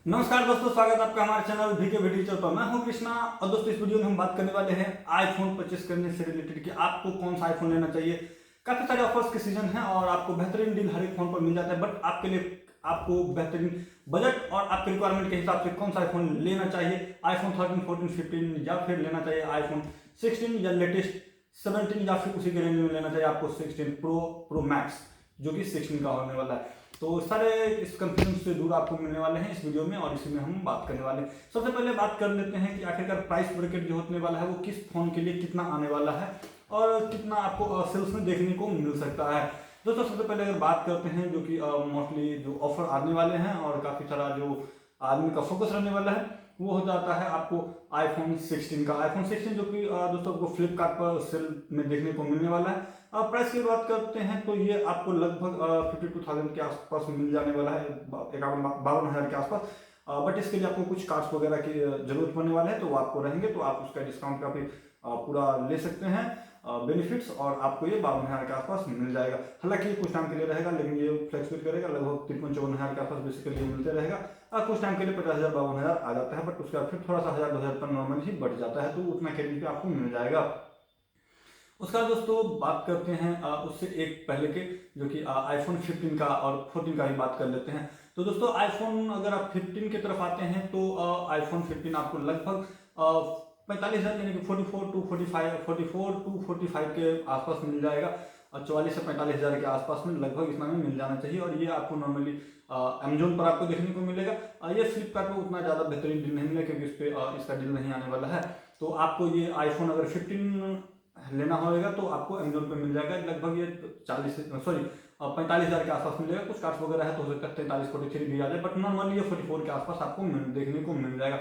नमस्कार दोस्तों, स्वागत है आपका हमारे चैनल वीके वीडियो पर। मैं हूं कृष्णा और दोस्तों इस वीडियो में हम बात करने वाले हैं आईफोन परचेस करने से रिलेटेड कि आपको कौन सा आईफोन लेना चाहिए। काफी सारे ऑफर्स के सीजन है और आपको बेहतरीन डील हर एक फोन पर मिल जाता है, बट आपके लिए आपको बेहतरीन बजट और आपके रिक्वायरमेंट के हिसाब से कौन सा आईफोन लेना चाहिए। आईफोन 13, 14, 15 या फिर लेना चाहिए आईफोन 16 या लेटेस्ट 17 या फिर उसी के रेंज में लेना चाहिए आपको 16 प्रो मैक्स जो कि 16 का होने वाला है। तो सारे इस कंफ्यूजन से दूर आपको मिलने वाले हैं इस वीडियो में और इसी में हम बात करने वाले हैं। सबसे पहले बात कर लेते हैं कि आखिरकार प्राइस ब्रैकेट जो होने वाला है वो किस फोन के लिए कितना आने वाला है और कितना आपको सेल्स में देखने को मिल सकता है। दोस्तों सबसे पहले अगर बात करते हैं जो कि मोस्टली जो ऑफर आने वाले हैं और काफ़ी सारा जो आदमी का फोकस रहने वाला है वो हो जाता है आपको आईफोन 16 का। आईफोन 16 जो कि दोस्तों आपको फ्लिपकार्ट पर सेल में देखने को मिलने वाला है। प्राइस की बात करते हैं तो ये आपको लगभग 52,000 के आसपास मिल जाने वाला है, 52,000 के आसपास। बट इसके लिए आपको कुछ कार्ड्स वगैरह की जरूरत पड़ने वाले हैं, तो वो आपको रहेंगे तो आप उसका डिस्काउंट का भी पूरा ले सकते हैं बेनिफिट्स और आपको ये 52,000 के आसपास मिल जाएगा। हालांकि ये कुछ टाइम के लिए रहेगा, लेकिन ये फ्लैक्चुएट करेगा, लगभग 53-54,000 के आसपास बेसिकली मिलते रहेगा। कुछ टाइम के लिए 50,000 52,000 आ जाता है, बट उसका फिर थोड़ा सा 1,000-2,000 पर नॉर्मली ही बढ़ जाता है, तो उतना क्रेडिट पे आपको मिल जाएगा। उसका दोस्तों बात करते हैं उससे एक पहले के जो कि आईफोन 15 का और 14 का भी बात कर लेते हैं। तो दोस्तों आईफोन अगर आप 15 की तरफ आते हैं तो आईफोन 15 आपको लगभग 45,000 यानी कि 44 टू 45 के आसपास मिल जाएगा। 44 से 45,000 के आसपास में लगभग इतना में मिल जाना चाहिए और ये आपको नॉर्मली अमेजोन पर आपको देखने को मिलेगा। ये फ्लिपकार्ट में उतना ज़्यादा बेहतरीन डील नहीं मिलेगा क्योंकि इस पर इसका डील नहीं आने वाला है। तो आपको ये आईफोन अगर 15 लेना होगा तो आपको अमेजोन पे मिल जाएगा। लगभग ये 45,000 के आसपास मिलेगा। कुछ कार्ड्स वगैरह है तो हो सकता है 43, 43 भी आ जाए, बट नॉर्मली ये 44 के आसपास आपको देखने को मिल जाएगा।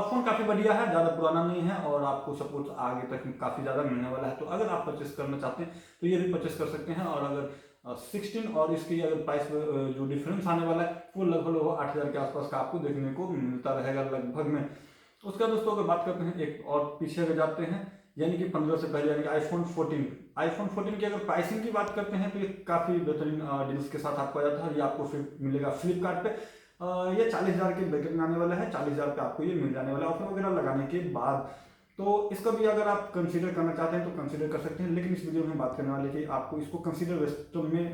फ़ोन काफ़ी बढ़िया है, ज़्यादा पुराना नहीं है और आपको सपोर्ट आगे तक काफ़ी ज़्यादा मिलने वाला है। तो अगर आप परचेस करना चाहते हैं तो ये भी परचेस कर सकते हैं। और अगर 16 और इसकी अगर प्राइस जो डिफरेंस आने वाला है वो लगभग 8,000 के आसपास का आपको देखने को मिलता रहेगा लगभग में। उसका दोस्तों अगर बात करते हैं एक और पीछे अगर जाते हैं यानी कि 15 से पहले यानी कि आईफोन 14 की अगर प्राइसिंग की बात करते हैं तो ये काफ़ी बेहतरीन डील्स के साथ आपको आ जाता है। ये आपको फिर मिलेगा फ्लिपकार्ट पे। ये 40,000 के ब्रैकेट में आने वाला है। 40,000 पे आपको ये मिल जाने वाला है ऑफर वगैरह लगाने के बाद। तो इसका भी अगर आप कंसीडर करना चाहते हैं तो कंसीडर कर सकते हैं, लेकिन इस वीडियो में बात करने वाले कि आपको इसको कंसीडर वास्तव में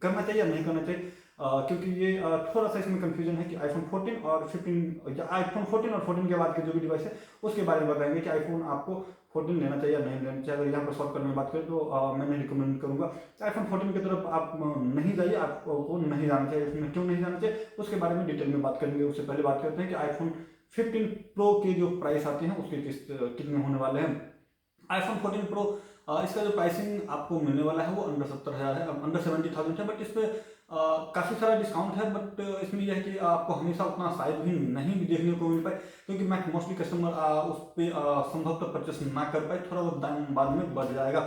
करना चाहिए या नहीं करना चाहिए, क्योंकि ये थोड़ा सा इसमें कंफ्यूजन है कि आईफोन 14 और 15 या आईफोन 14 और 14 के बाद के जो भी डिवाइस है उसके बारे में बताएंगे कि आईफोन आपको 14 लेना चाहिए या नहीं लेना चाहिए। अगर यहाँ पर शॉर्ट करने में बात करें तो मैं नहीं रिकमेंड करूंगा आईफोन 14 की तरफ आप नहीं जाइए, आपको नहीं जाना चाहिए। इसमें क्यों नहीं जाना चाहिए उसके बारे में डिटेल में बात करेंगे। उससे पहले बात करते हैं कि आईफोन 15 प्रो के जो प्राइस आते हैं उसके कितने होने वाले हैं। आईफोन 14 प्रो इसका जो प्राइसिंग आपको मिलने वाला है वो अंडर 70,000 है, अंडर 70,000 है, बट इस पर काफ़ी सारा डिस्काउंट है। बट इसमें यह है कि आपको हमेशा उतना शायद भी नहीं भी देखने को मिल पाए, क्योंकि मैं मोस्टली कस्टमर उस पर संभवतः परचेस ना कर पाए, थोड़ा बहुत दाम बाद में बढ़ जाएगा।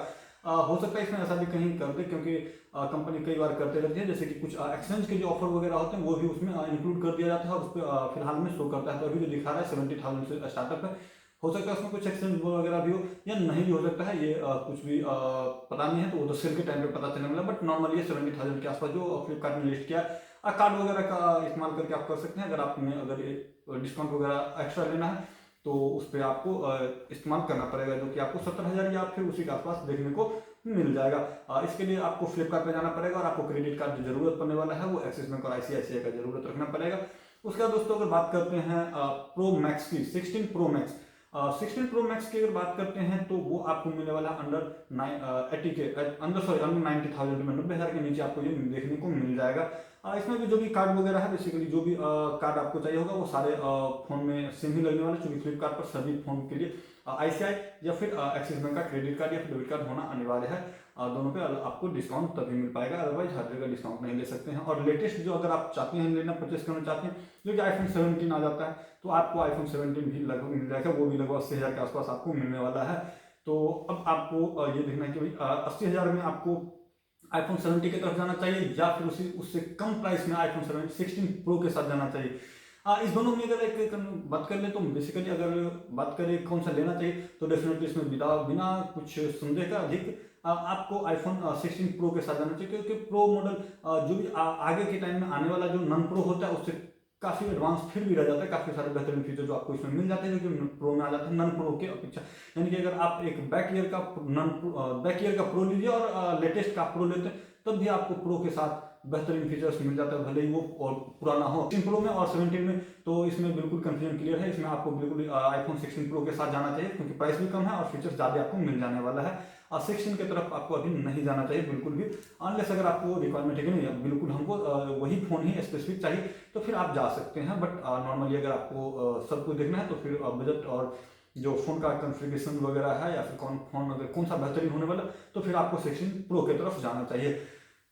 हो सकता है इसमें ऐसा भी कहीं कर दे, क्योंकि कंपनी कई बार करते रहती है, जैसे कि कुछ एक्सचेंज के जो ऑफर वगैरह होते हैं वो भी उसमें इंक्लूड कर दिया जाता है और उस पर फिलहाल में शो करता है। तो अभी जो दिखा रहा है 70,000 से स्टार्टअप है, हो सकता है उसमें कुछ एक्सचेंज वगैरह भी हो या नहीं भी हो सकता है, ये कुछ भी पता नहीं है, तो वो तो सेल के टाइम पे पता चलने वाला। बट नॉर्मली ये 70,000 के आसपास जो फ्लिपकार्ट ने लिस्ट किया है, कार्ड वगैरह का इस्तेमाल करके आप कर सकते हैं। अगर आपने अगर डिस्काउंट वगैरह एक्स्ट्रा लेना है तो उस पर आपको इस्तेमाल करना पड़ेगा, जो कि आपको 70,000 या फिर उसी के आसपास देखने को मिल जाएगा। इसके लिए आपको फ्लिपकार्ट पे जाना पड़ेगा और आपको क्रेडिट कार्ड जो जरूरत पड़ने वाला है वो एक्सिस बैंक और आईसीआईसीआई का जरूरत रखना पड़ेगा। उसके बाद दोस्तों अगर बात करते हैं प्रो मैक्स की, 16 प्रो मैक्स 16 प्रो मैक्स की अगर बात करते हैं तो वो आपको मिलने वाला अंडर 90,000 में 90,000 के नीचे आपको ये देखने को मिल जाएगा। इसमें भी जो भी कार्ड वगैरह है, बेसिकली जो भी कार्ड आपको चाहिए होगा वो सारे फोन में सेम ही लगने वाले, क्योंकि फ्लिपकार्ट पर सभी फोन के लिए आईसीआई या फिर एक्सिस बैंक का क्रेडिट कार्ड या फिर डेबिट कार्ड होना अनिवार्य है। दोनों पे आपको डिस्काउंट तभी मिल पाएगा, अदरवाइज हर जगह डिस्काउंट नहीं ले सकते हैं। और लेटेस्ट जो अगर आप चाहते हैं लेना, परचेस करना चाहते हैं, जो कि आईफोन 17 आ जाता है, तो आपको आईफोन 17 भी लगभग मिल जाएगा। वो भी लगभग 80,000 के आसपास आपको मिलने वाला है। तो अब आपको ये देखना है कि भाई 80,000 में आपको आईफोन 70 की तरफ जाना चाहिए या फिर उससे कम प्राइस में आईफोन 16 प्रो के साथ जाना चाहिए। इस दोनों में अगर एक बात कर ले तो बेसिकली अगर बात करें कौन सा लेना चाहिए तो डेफिनेटली इसमें बिना कुछ संदेह का अधिक आपको आईफोन 16 प्रो के साथ जाना चाहिए, क्योंकि प्रो मॉडल जो भी आगे के टाइम में आने वाला जो नॉन प्रो होता है उससे काफ़ी एडवांस फिर भी रह जाता है, काफ़ी सारे बेहतरीन फीचर जो आपको इसमें मिल जाते हैं जो कि प्रो में आ जाते हैं नन प्रो के अपेक्षा। यानी कि अगर आप एक बैक ईयर का प्रो लीजिए और लेटेस्ट का प्रो लेते हैं तब भी आपको प्रो के साथ बेहतरीन फीचर्स मिल जाता है, भले ही वो और पुराना हो। 16 प्रो में और 17 में तो इसमें बिल्कुल कंफ्यूजन क्लियर है, इसमें आपको बिल्कुल आईफोन 16 प्रो के साथ जाना चाहिए क्योंकि प्राइस भी कम है और फीचर्स ज़्यादा आपको मिल जाने वाला है। और 16 की तरफ आपको अभी नहीं जाना चाहिए बिल्कुल भी, अनलेस अगर आपको रिक्वायरमेंट है कि नहीं बिल्कुल हमको वही फ़ोन ही स्पेसिफिक चाहिए तो फिर आप जा सकते हैं। बट नॉर्मली अगर आपको सब कुछ देखना है तो फिर बजट और जो फ़ोन का कॉन्फ़िगरेशन वगैरह है या फिर फ़ोन अगर कौन सा बेहतरीन होने वाला तो फिर आपको 16 प्रो की तरफ जाना चाहिए।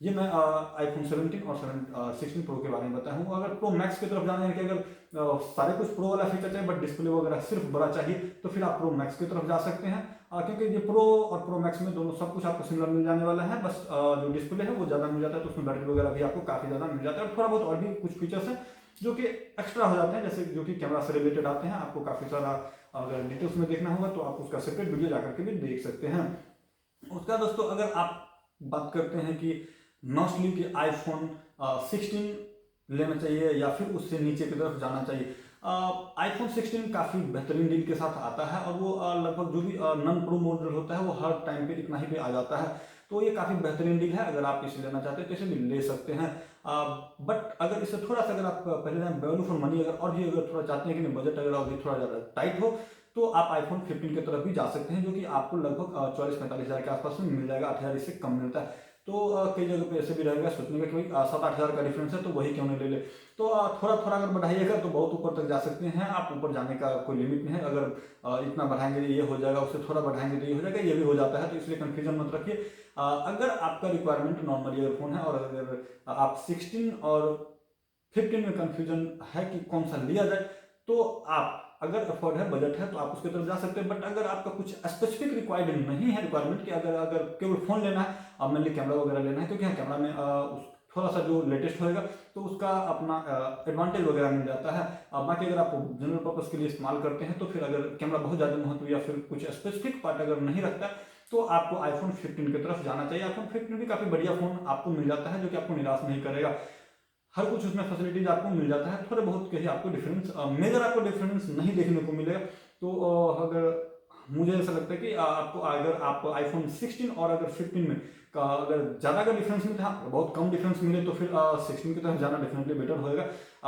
ये मैं आईफोन 17 और 16 प्रो के बारे में बताया हूँ। अगर प्रो मैक्स की तरफ जाना है कि अगर सारे कुछ प्रो वाला फीचर चाहिए बट डिस्प्ले वगैरह सिर्फ बड़ा चाहिए तो फिर आप प्रो मैक्स की तरफ जा सकते हैं, क्योंकि ये प्रो और प्रो मैक्स में दोनों सब कुछ आपको सिमिलर मिल जाने वाला है, बस जो डिस्प्ले है वो ज़्यादा मिल जाता है, तो उसमें बैटरी वगैरह भी आपको काफ़ी ज़्यादा मिल जाता है और थोड़ा बहुत और भी कुछ फीचर्स हैं जो कि एक्स्ट्रा हो जाते हैं, जैसे जो कि कैमरा से रिलेटेड आते हैं। आपको काफ़ी सारा अगर डिटेल्स में देखना होगा तो आप उसका सेपरेट वीडियो जाकर के भी देख सकते हैं। उसका दोस्तों अगर आप बात करते हैं कि मोस्टली कि आईफोन 16 लेना चाहिए या फिर उससे नीचे की तरफ जाना चाहिए, आईफोन 16 काफ़ी बेहतरीन डील के साथ आता है और वो लगभग जो भी नन प्रो मॉडल होता है वो हर टाइम पे इतना ही पे आ जाता है, तो ये काफ़ी बेहतरीन डील है। अगर आप इसे लेना चाहते हैं तो इसे भी ले सकते हैं, बट अगर इससे थोड़ा सा अगर आप पहले वैल्यू फॉर मनी अगर और भी अगर थोड़ा चाहते हैं कि बजट अगर अभी थोड़ा ज़्यादा टाइट हो तो आप आईफोन 15 की तरफ भी जा सकते हैं, जो कि आपको लगभग 44-45 हज़ार के आसपास में मिल जाएगा, 8 हज़ार इससे कम मिलता है। तो कई जगह पे ऐसे भी रहेगा सोचने का कि भाई 7-8 हज़ार का डिफरेंस है तो वही क्यों नहीं ले ले, तो थोड़ा थोड़ा अगर बढ़ाइएगा तो बहुत ऊपर तक जा सकते हैं आप। ऊपर जाने का कोई लिमिट नहीं है, अगर इतना बढ़ाएंगे तो ये हो जाएगा, उससे थोड़ा बढ़ाएंगे तो ये हो जाएगा, ये भी हो जाता है, तो इसलिए कन्फ्यूजन मत रखिए। अगर आपका रिक्वायरमेंट नॉर्मल ईयरफोन है और अगर आप 16 और 15 में कन्फ्यूजन है कि कौन सा लिया जाए तो आप अगर अफोर्ड है, बजट है तो आप उसकी तरफ जा सकते हैं। बट अगर आपका कुछ स्पेसिफिक रिक्वायर्ड नहीं है रिक्वायरमेंट कि अगर केवल फ़ोन लेना है, अब मेनली कैमरा वगैरह लेना है, क्योंकि हाँ कैमरा में थोड़ा सा जो लेटेस्ट होएगा तो उसका अपना एडवांटेज वगैरह मिल जाता है। बाकी अगर आप जनरल पर्पज़ के लिए इस्तेमाल करते हैं तो फिर अगर कैमरा बहुत ज़्यादा महत्व या फिर कुछ स्पेसिफिक पार्ट अगर नहीं रखता तो आपको आईफोन 15 की तरफ जाना चाहिए। आईफोन 15 भी काफ़ी बढ़िया फ़ोन आपको मिल जाता है जो कि आपको निराश नहीं करेगा, हर कुछ उसमें फैसिलिटीज आपको मिल जाता है, थोड़े बहुत कहीं आपको डिफरेंस मेजर आपको डिफरेंस नहीं देखने को मिलेगा। तो अगर मुझे ऐसा लगता है कि आपको अगर आप आईफोन 16 और अगर 15 में का अगर ज़्यादा का डिफरेंस मिले, हाँ बहुत कम डिफरेंस मिले तो फिर 16 की तरफ जाना डेफिनेटली बेटर होएगा।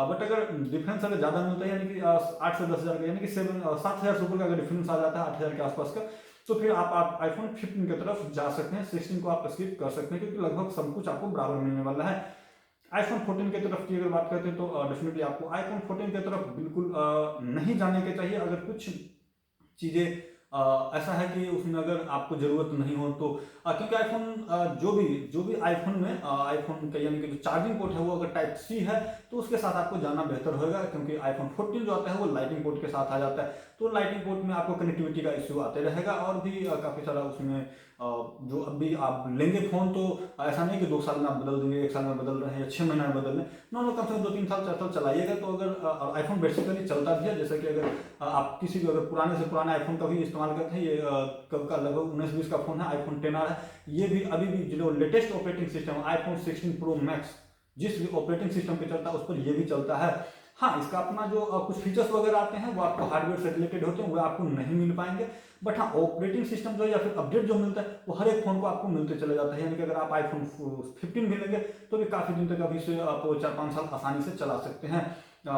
बट अगर डिफरेंस अगर ज़्यादा मिलता है यानी कि 8 से 10 हज़ार का, यानी कि 7 हज़ार से ऊपर का अगर डिफरेंस आ जाता है 8 हज़ार के आसपास का, तो फिर आप आईफोन 15 की तरफ जा सकते हैं। 16 को आप स्किप कर सकते हैं क्योंकि लगभग सब कुछ आपको बराबर मिलने वाला है। आईफोन 14 की तरफ की अगर बात करते हैं तो डेफिनेटली आपको आईफोन 14 की तरफ बिल्कुल नहीं जाने के चाहिए। अगर कुछ चीज़ें ऐसा है कि उसमें अगर आपको ज़रूरत नहीं हो तो क्योंकि आईफोन जो भी आईफोन में आईफोन का यानी कि जो चार्जिंग पोर्ट है वो अगर टाइप सी है तो उसके साथ आपको जाना बेहतर होगा, क्योंकि आईफोन 14 जो आता है वो लाइटिंग पोर्ट के साथ आ जाता है, तो लाइटिंग पोर्ट में आपको कनेक्टिविटी का इश्यू आते रहेगा। और भी काफ़ी सारा उसमें जो अभी आप लेंगे फ़ोन तो ऐसा नहीं कि 2 साल में आप बदल देंगे, 1 साल में बदल रहे हैं या 6 महीने में बदल रहे हैं, नॉर्मल कम से कम 2-3 साल 4 साल चलाइएगा। तो अगर आईफोन बेसिकली चलता भी है, जैसे कि अगर आप किसी भी अगर पुराने से पुराने आईफोन का भी इस्तेमाल करते हैं, ये कब का लगभग 19-20 का फ़ोन है, आईफोन 10R है, ये भी अभी भी जो latest operating system iPhone 16 pro max जिस भी ऑपरेटिंग सिस्टम पे चलता है उस पर ये भी चलता है। हाँ इसका अपना जो कुछ फीचर्स वगैरह आते हैं वो आपको हार्डवेयर से रिलेटेड होते हैं, वो आपको नहीं मिल पाएंगे। बट हाँ ऑपरेटिंग सिस्टम जो या फिर अपडेट जो मिलता है वो हर एक फ़ोन को आपको मिलते चले जाता है, यानी कि अगर आप आईफोन 15 भी लेंगे तो भी काफ़ी दिन तक अभी से आप 4-5 साल आसानी से चला सकते हैं।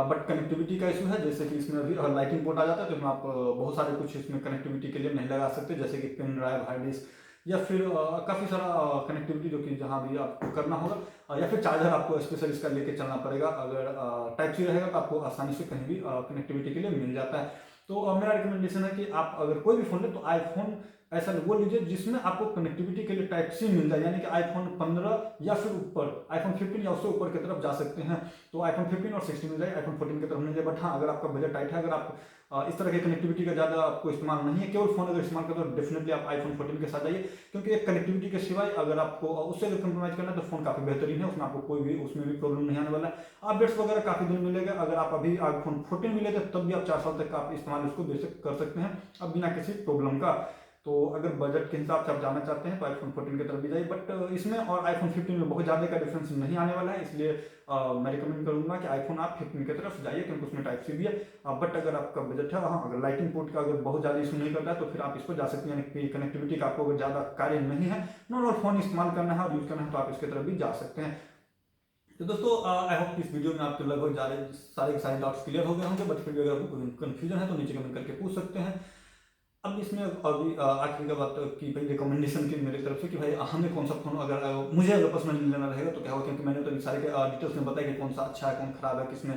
बट कनेक्टिविटी का इशू है, जैसे कि इसमें अभी लाइटिंग पोर्ट आ जाता है तो इसमें आप बहुत सारे कुछ इसमें कनेक्टिविटी के लिए नहीं लगा सकते, जैसे कि पेन ड्राइव, हार्ड डिस्क या फिर काफ़ी सारा कनेक्टिविटी जो कि जहाँ भी आपको करना होगा, या फिर चार्जर आपको स्पेशल इसका लेके चलना पड़ेगा। अगर टाइप सी रहेगा तो आपको आसानी से कहीं भी कनेक्टिविटी के लिए मिल जाता है। तो मेरा रिकमेंडेशन है कि आप अगर कोई भी फ़ोन ले तो आईफोन ऐसा वो लीजिए जिसमें आपको कनेक्टिविटी के लिए टाइप सी मिल जाए, यानी कि आईफोन 15 या फिर ऊपर आईफोन 15 या उससे ऊपर की तरफ जा सकते हैं। तो आईफोन 15 और 16 मिल जाए, आईफोन 14 की तरफ मिल जाए। बट हाँ अगर आपका बजट टाइट है, अगर आप इस तरह की कनेक्टिविटी का ज़्यादा आपको इस्तेमाल नहीं है, केवल फ़ोन अगर इस्तेमाल करते हो तो डेफिनेटली आप आईफोन 14 के साथ जाइए, क्योंकि एक कनेक्टिविटी के सिवाय अगर आपको उससे अगर कंप्रोमाइज़ करना है तो फ़ोन काफ़ी बेहतरीन है, उसमें आपको कोई भी उसमें भी प्रॉब्लम नहीं आने वाला है। अपडेट्स वगैरह काफ़ी दिन मिलेगा। अगर आप अभी आईफोन 14 भी लेते तब भी आप 4 साल तक आप इस्तेमाल उसको बेशक कर सकते हैं अब बिना किसी प्रॉब्लम का। तो अगर बजट के हिसाब से आप जाना चाहते हैं तो आईफोन 14 की तरफ भी जाइए, बट इसमें और आईफोन 15 में बहुत ज़्यादा का डिफरेंस नहीं आने वाला है, इसलिए मैं रिकमेंड करूंगा कि आईफोन आप 15 की तरफ जाइए, क्योंकि उसमें टाइप सी भी है। बट अगर आपका बजट है वहाँ, अगर लाइटिंग पोर्ट का अगर बहुत ज़्यादा इशू नहीं करता है तो फिर आप इस पर जा सकते हैं, यानी कनेक्टिविटी का आपको अगर ज़्यादा कार्य नहीं है, नॉर्मल फोन इस्तेमाल करना है और यूज़ करना है, तो आप इसकी तरफ भी जा सकते हैं। तो दोस्तों आई होप कि इस वीडियो में आपके लगभग सारे के सारे डाउट्स क्लियर हो गए होंगे, बट फिर भी अगर आपको कन्फ्यूजन है तो नीचे कमेंट करके पूछ सकते हैं। अब इसमें अभी आखिरी का बात की भाई रिकमेंडेशन की मेरी तरफ से कि भाई हमें कौन सा फोन मुझे अगर पर्सनली लेना रहेगा तो क्या होगा, क्योंकि मैंने तो सारे डिटेल्स में बताया कि कौन सा अच्छा है, कौन खराब है, किसमें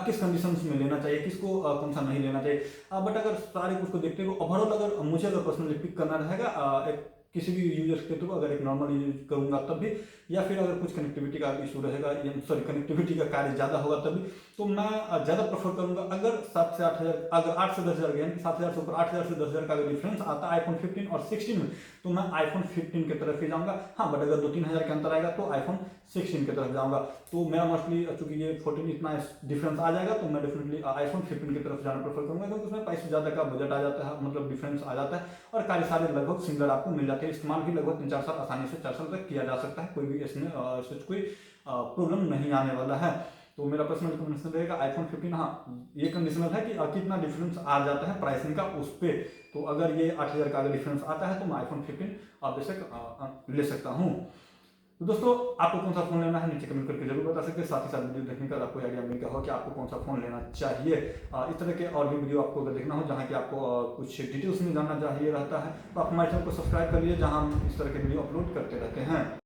किस कंडीशन में लेना चाहिए, किसको कौन सा नहीं लेना चाहिए। बट अगर सारे कुछ को देखते हुए ओवरऑल अगर मुझे अगर पर्सनली पिक करना रहेगा एक किसी भी यूजर्स के थ्रू, अगर एक नॉर्मल यूज करूंगा तब भी, या फिर अगर कुछ कनेक्टिविटी का इशू रहेगा, सॉरी कनेक्टिविटी का कार्य ज़्यादा होगा तभी, तो मैं ज़्यादा प्रेफर करूंगा अगर 7 से 8 हज़ार, अगर 8 से 10 हज़ार, यानी 7 हज़ार से ऊपर 8 हज़ार से 10 हज़ार का अगर डिफरेंस आता है आईफोन 15 और 16 में, तो मैं आईफोन 15 की तरफ ही जाऊंगा। हाँ, बट अगर 2-3 हज़ार के अंतर आएगा तो आईफोन 16 की तरफ जाऊंगा। तो मेरा मोस्टली चूंकि ये 14 इतना डिफरेंस आ जाएगा, तो मैं डेफिनेटली आईफोन 15 की तरफ जाना प्रेफर करूंगा, क्योंकि उसमें पैसे ज़्यादा का बजट आ जाता है, मतलब डिफरेंस आ जाता है, और कार्य सारे लगभग सिमिलर आपको मिल जाते हैं। इस्तेमाल भी लगभग 3-4 साल आसानी से 4 साल तक किया जा सकता है, कोई भी इसमें कोई प्रॉब्लम नहीं आने वाला है। तो मेरा पर्सनल रिकमेंडेशन रहेगा आईफोन 15। हाँ, ये कंडीशनल है कि कितना डिफरेंस आ जाता है प्राइसिंग का उस पर, तो अगर ये 8 हज़ार का अगर डिफरेंस आता है तो मैं आईफोन 15 बेशक ले सकता हूँ। तो दोस्तों आपको कौन सा फोन लेना है नीचे कमेंट करके जरूर बता सकते हैं। साथ ही साथ वीडियो देखने का आपको आइडिया मिल गया हो कि आपको कौन सा फोन लेना चाहिए। इस तरह के और भी वीडियो आपको अगर देखना हो जहाँ की आपको कुछ डिटेल्स में जानना चाहिए रहता है, तो आप हमारे चैनल को सब्सक्राइब कर लीजिए, जहाँ हम इस तरह के वीडियो अपलोड करते रहते हैं।